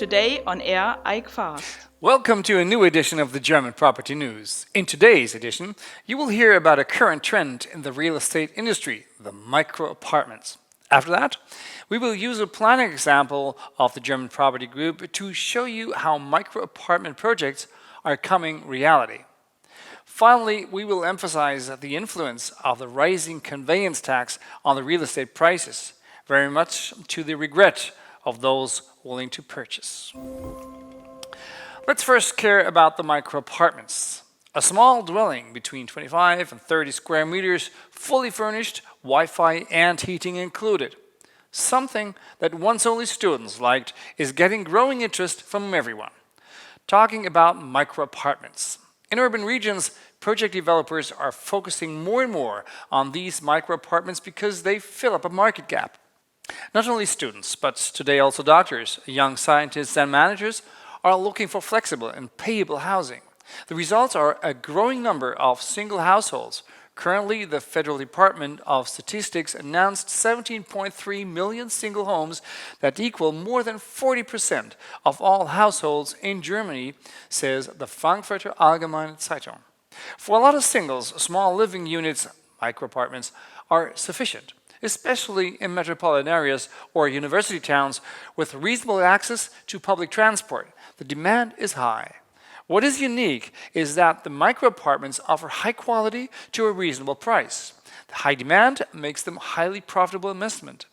Today on air, Fast. Welcome to a new edition of the German Property News. In today's edition, you will hear about a current trend in the real estate industry, the micro-apartments. After that, we will use a planning example of the German Property Group to show you how micro-apartment projects are coming reality. Finally, we will emphasize the influence of the rising conveyance tax on the real estate prices, very much to the regret of those willing to purchase. Let's first care about the micro-apartments. A small dwelling between 25 and 30 square meters, fully furnished, Wi-Fi and heating included. Something that once only students liked is getting growing interest from everyone. Talking about micro-apartments. In urban regions, project developers are focusing more and more on these micro-apartments because they fill up a market gap. Not only students, but today also doctors, young scientists and managers are looking for flexible and payable housing. The results are a growing number of single households. Currently, the Federal Department of Statistics announced 17.3 million single homes that equal more than 40% of all households in Germany, says the Frankfurter Allgemeine Zeitung. For a lot of singles, small living units, micro-apartments, are sufficient, especially in metropolitan areas or university towns with reasonable access to public transport. The demand is high. What is unique is that the micro-apartments offer high quality to a reasonable price. The high demand makes them highly profitable investment.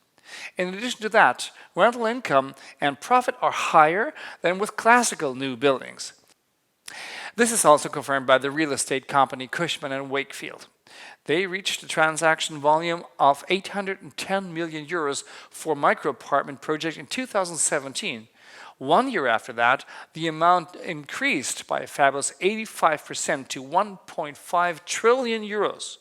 In addition to that, rental income and profit are higher than with classical new buildings. This is also confirmed by the real estate company Cushman & Wakefield. They reached a transaction volume of 810 million euros for micro-apartment project in 2017. 1 year after that, the amount increased by a fabulous 85% to 1.5 trillion euros.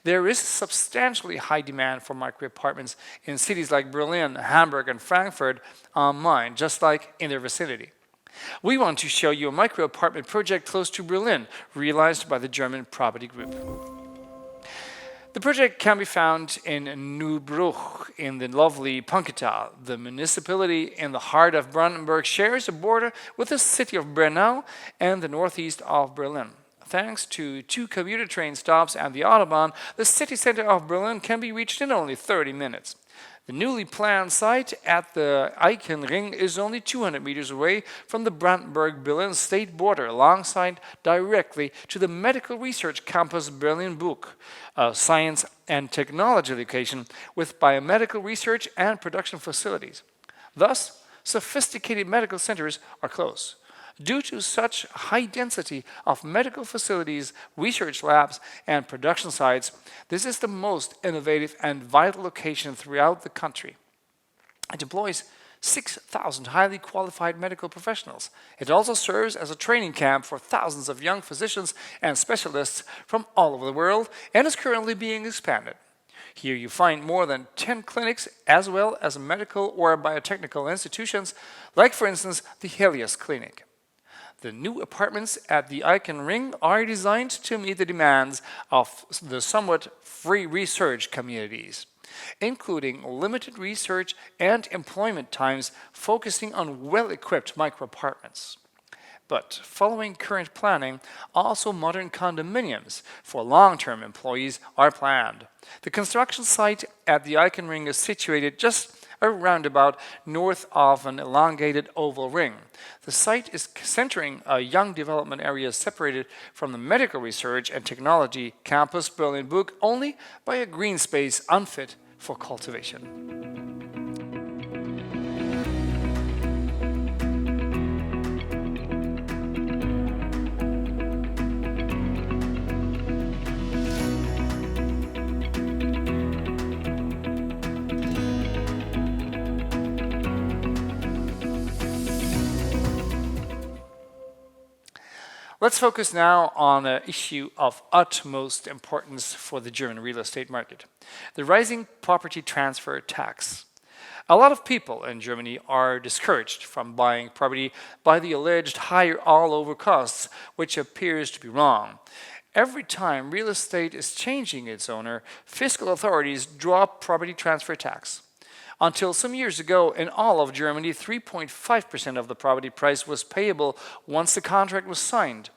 There is substantially high demand for micro-apartments in cities like Berlin, Hamburg, and Frankfurt am Main, just like in their vicinity. We want to show you a micro-apartment project close to Berlin, realized by the German Property Group. The project can be found in Neubruch in the lovely Punketal. The municipality in the heart of Brandenburg shares a border with the city of Brennau and the northeast of Berlin. Thanks to 2 commuter train stops and the Autobahn, the city center of Berlin can be reached in only 30 minutes. The newly planned site at the Eichenring is only 200 meters away from the Brandenburg-Berlin state border, alongside directly to the medical research campus Berlin-Buch, a science and technology location with biomedical research and production facilities. Thus, sophisticated medical centers are close. Due to such high density of medical facilities, research labs, and production sites, this is the most innovative and vital location throughout the country. It employs 6,000 highly qualified medical professionals. It also serves as a training camp for thousands of young physicians and specialists from all over the world and is currently being expanded. Here you find more than 10 clinics as well as medical or biotechnical institutions, like for instance the Helios Clinic. The new apartments at the Eichenring are designed to meet the demands of the somewhat free research communities, including limited research and employment times focusing on well-equipped micro-apartments. But following current planning, also modern condominiums for long-term employees are planned. The construction site at the Eichenring is situated just a roundabout north of an elongated oval ring. The site is centering a young development area separated from the medical research and technology campus Berlin-Buch only by a green space unfit for cultivation. Let's focus now on an issue of utmost importance for the German real estate market: the rising property transfer tax. A lot of people in Germany are discouraged from buying property by the alleged higher all-over costs, which appears to be wrong. Every time real estate is changing its owner, fiscal authorities drop property transfer tax. Until some years ago, in all of Germany, 3.5% of the property price was payable once the contract was signed.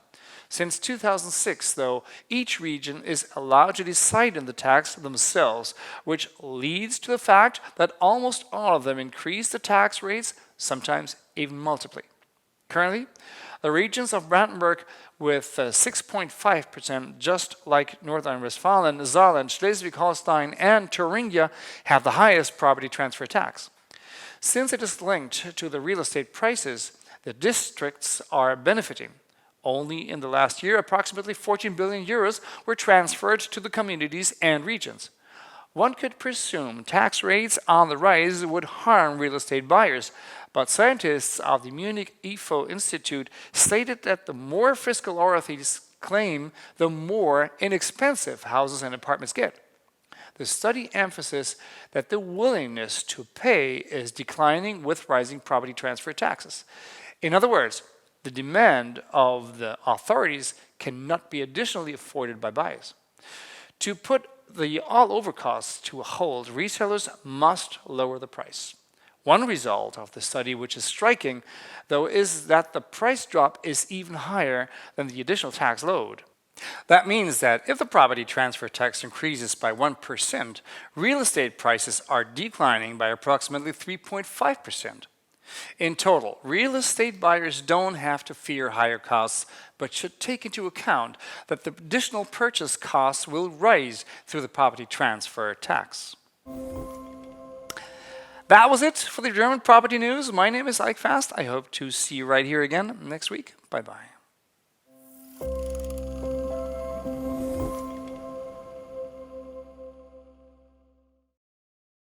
Since 2006, though, each region is allowed to decide on the tax themselves, which leads to the fact that almost all of them increase the tax rates, sometimes even multiply. Currently, the regions of Brandenburg with 6.5%, just like North Rhine-Westphalia, Saarland, Schleswig-Holstein, and Thuringia, have the highest property transfer tax. Since it is linked to the real estate prices, the districts are benefiting. Only in the last year, approximately 14 billion euros were transferred to the communities and regions. One could presume tax rates on the rise would harm real estate buyers, but scientists of the Munich IFO Institute stated that the more fiscal authorities claim, the more inexpensive houses and apartments get. The study emphasizes that the willingness to pay is declining with rising property transfer taxes. In other words, the demand of the authorities cannot be additionally afforded by buyers. To put the all-over costs to a hold, resellers must lower the price. One result of the study, which is striking, though, is that the price drop is even higher than the additional tax load. That means that if the property transfer tax increases by 1%, real estate prices are declining by approximately 3.5%. In total, real estate buyers don't have to fear higher costs, but should take into account that the additional purchase costs will rise through the property transfer tax. That was it for the German property news. My name is Ike Fast. I hope to see you right here again next week. Bye-bye.